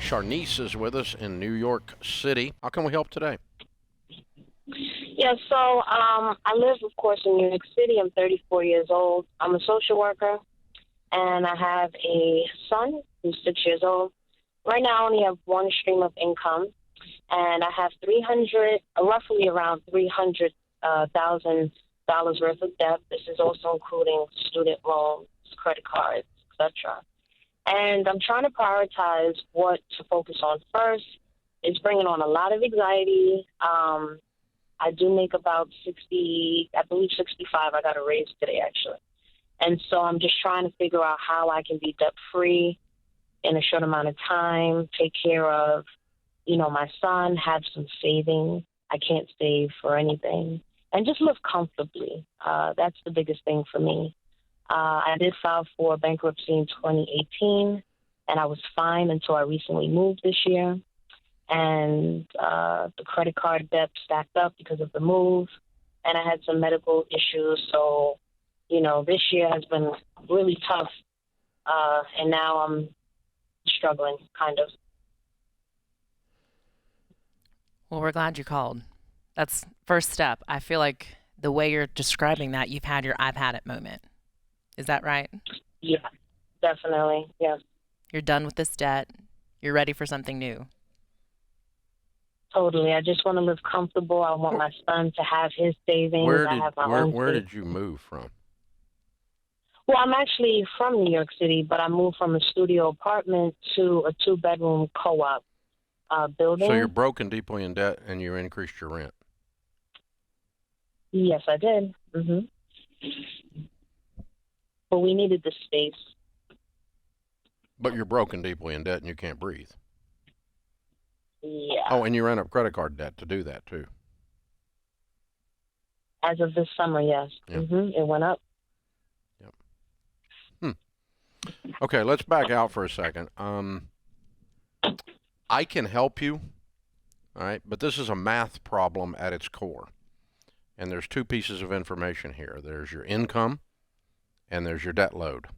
Charnice is with us in New York City. How can we help today? Yeah, so I live, of course, in New York City. I'm 34 years old. I'm a social worker, and I have a son who's 6 years old. Right now, I only have one stream of income, and I have roughly around $300,000 worth of debt. This is also including student loans, credit cards, etc. And I'm trying to prioritize what to focus on first. It's bringing on a lot of anxiety. I do make about 60, I believe 65. I got a raise today, actually. And so I'm just trying to figure out how I can be debt-free in a short amount of time, take care of, my son, have some savings. I can't save for anything. And just live comfortably. That's the biggest thing for me. I did file for bankruptcy in 2018, and I was fine until I recently moved this year. And the credit card debt stacked up because of the move, and I had some medical issues. So, this year has been really tough, and now I'm struggling, kind of. Well, we're glad you called. That's first step. I feel like the way you're describing that, you've had your I've had it moment. Is that right? Yeah, definitely. Yes. You're done with this debt. You're ready for something new. Totally. I just want to live comfortable. I want my son to have his savings. I have my own Where savings. did you move from? Well, I'm actually from New York City, but I moved from a studio apartment to a two-bedroom co-op building. So you're broken deeply in debt, and you increased your rent. Yes, I did. But we needed the space. But you're broken deeply in debt, and you can't breathe. Yeah. Oh, and you ran up credit card debt to do that, too. As of this summer, yes. Yeah. It went up. Yep. Okay, let's back out for a second. I can help you, all right, but this is a math problem at its core. And there's two pieces of information here. There's your income, and there's your debt load.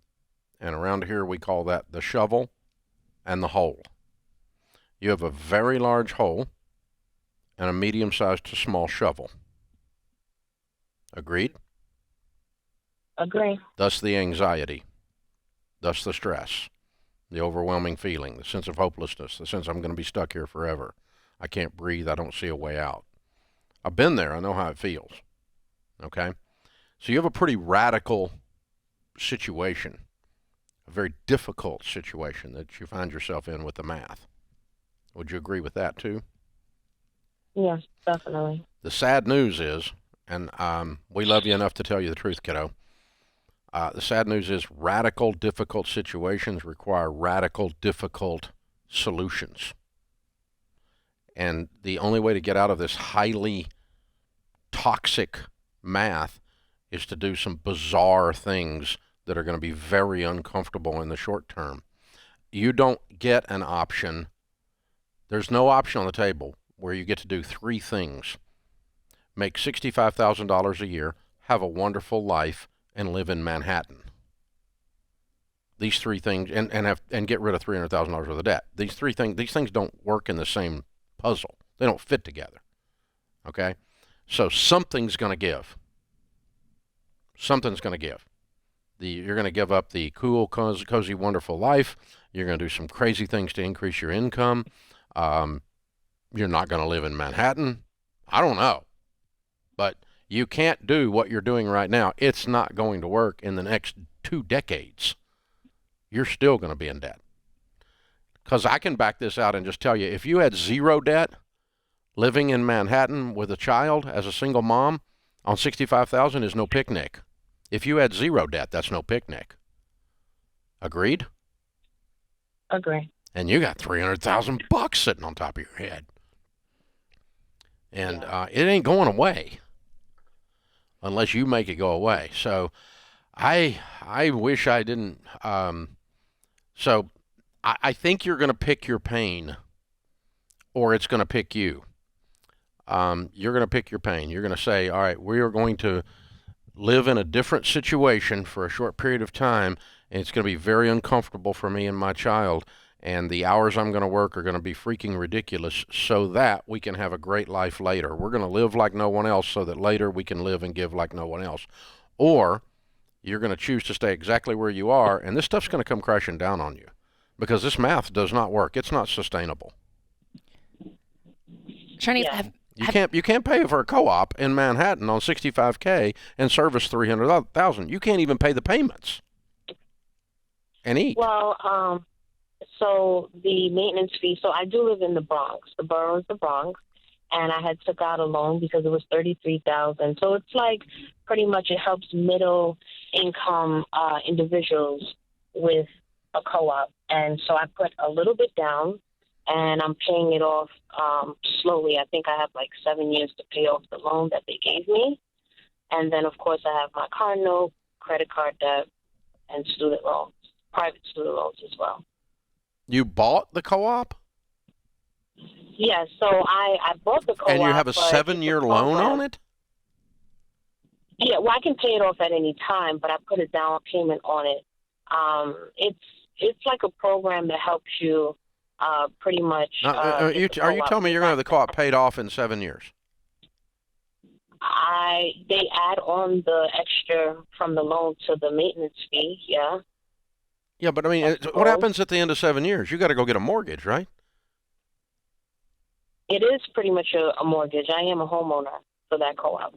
And around here, we call that the shovel and the hole. You have a very large hole and a medium-sized to small shovel. Agreed? Agree. Thus the anxiety, thus the stress, the overwhelming feeling, the sense of hopelessness, the sense I'm going to be stuck here forever. I can't breathe. I don't see a way out. I've been there. I know how it feels. Okay? So you have a pretty radical situation, a very difficult situation that you find yourself in with the math. Would you agree with that, too? Yes, definitely. The sad news is, and we love you enough to tell you the truth, kiddo. The sad news is radical, difficult situations require radical, difficult solutions. And the only way to get out of this highly toxic math is to do some bizarre things that are going to be very uncomfortable in the short term. You don't get an option. There's no option on the table where you get to do three things: make $65,000 a year, have a wonderful life, and live in Manhattan. These three things, and get rid of $300,000 worth of debt. These things don't work in the same puzzle. They don't fit together. Okay? So something's going to give. Something's going to give. You're going to give up the cool, cozy, wonderful life. You're going to do some crazy things to increase your income. You're not going to live in Manhattan. I don't know. But you can't do what you're doing right now. It's not going to work in the next 2 decades. You're still going to be in debt. Because I can back this out and just tell you, if you had zero debt, living in Manhattan with a child as a single mom on $65,000 is no picnic. If you had zero debt, that's no picnic. Agreed? Agree. And you got $300,000 sitting on top of your head. And it ain't going away unless you make it go away. So I wish I didn't. So I think you're going to pick your pain, or it's going to pick you. You're going to pick your pain. You're going to say, all right, we are going to live in a different situation for a short period of time, and it's going to be very uncomfortable for me and my child, and the hours I'm going to work are going to be freaking ridiculous so that we can have a great life later. We're going to live like no one else so that later we can live and give like no one else. Or you're going to choose to stay exactly where you are, and this stuff's going to come crashing down on you because this math does not work. It's not sustainable. Shanice, Yeah. You can't pay for a co-op in Manhattan on $65K and service $300,000. You can't even pay the payments and eat. Well, so the maintenance fee. So I do live in the Bronx. The borough is the Bronx, and I had took out a loan because it was $33,000. So it's like pretty much it helps middle income individuals with a co-op, and so I put a little bit down, and I'm paying it off slowly. I think I have like 7 years to pay off the loan that they gave me, and then of course I have my car note, credit card debt, and student loans, private student loans as well. You bought the co-op? Yeah, so I bought the co-op. And you have a but 7-year it's a loan program. on it? Yeah, well, I can pay it off at any time, but I put a down payment on it. It's like a program that helps you pretty much. Are you telling me you're going to have the co-op paid off in 7 years? They add on the extra from the loan to the maintenance fee. Yeah. Yeah, but I mean, what happens at the end of 7 years? You got to go get a mortgage, right? It is pretty much a mortgage. I am a homeowner for that co-op.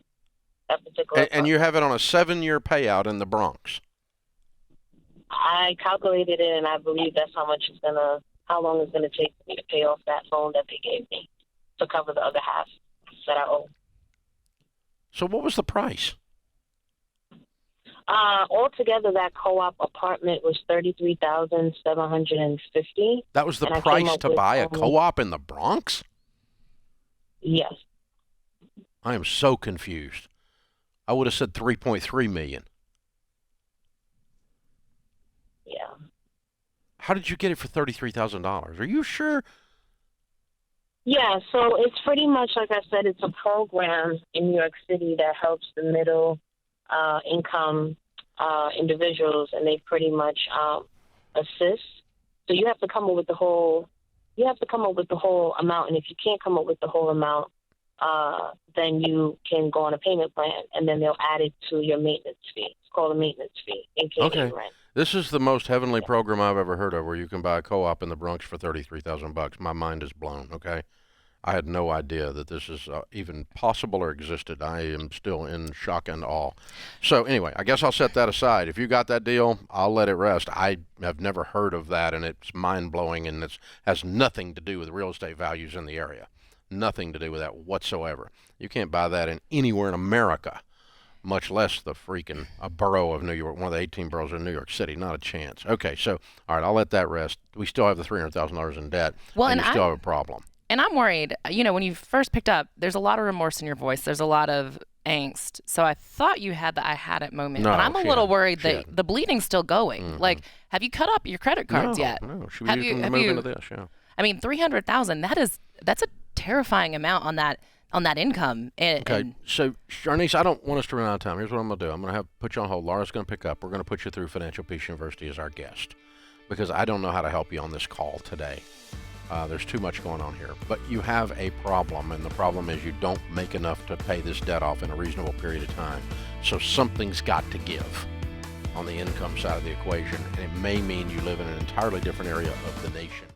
That particular. And you have it on a 7-year payout in the Bronx. I calculated it, and I believe that's how long it's gonna take me to pay off that loan that they gave me to cover the other half that I owe. So what was the price? Altogether, that co-op apartment was $33,750. That was the And I came price up to with buy a only- co-op in the Bronx? Yes. I am so confused. I would have said 3.3 million. Yeah. How did you get it for $33,000? Are you sure? Yeah, so it's pretty much, like I said, it's a program in New York City that helps the middle income individuals, and they pretty much assist. So you have to come up with the whole amount, and if you can't come up with the whole amount, then you can go on a payment plan, and then they'll add it to your maintenance fee. It's called a maintenance fee, aka Okay. rent. This is the most heavenly program I've ever heard of, where you can buy a co-op in the Bronx for $33,000. My mind is blown. Okay, I had no idea that this is even possible or existed. I am still in shock and awe. So anyway, I guess I'll set that aside. If you got that deal, I'll let it rest. I have never heard of that, and it's mind blowing, and it has nothing to do with real estate values in the area. Nothing to do with that whatsoever. You can't buy that in anywhere in America, much less the freaking borough of New York, one of the 18 boroughs of New York City. Not a chance. Okay, so, all right, I'll let that rest. We still have the $300,000 in debt, Well, and and you still have a problem. And I'm worried, when you first picked up, there's a lot of remorse in your voice. There's a lot of angst. So I thought you had the I had it moment. No, but I'm a she little hadn't. worried She that hadn't. the bleeding's still going. Mhm. Like, have you cut up your credit cards yet? No, she Have was you- using the have move you- into this, yeah. I mean, 300,000, that's a terrifying amount on that income. Okay, so Sharnice, I don't want us to run out of time. Here's what I'm going to do. I'm going to put you on hold. Laura's going to pick up. We're going to put you through Financial Peace University as our guest because I don't know how to help you on this call today. There's too much going on here. But you have a problem, and the problem is you don't make enough to pay this debt off in a reasonable period of time. So something's got to give on the income side of the equation, and it may mean you live in an entirely different area of the nation.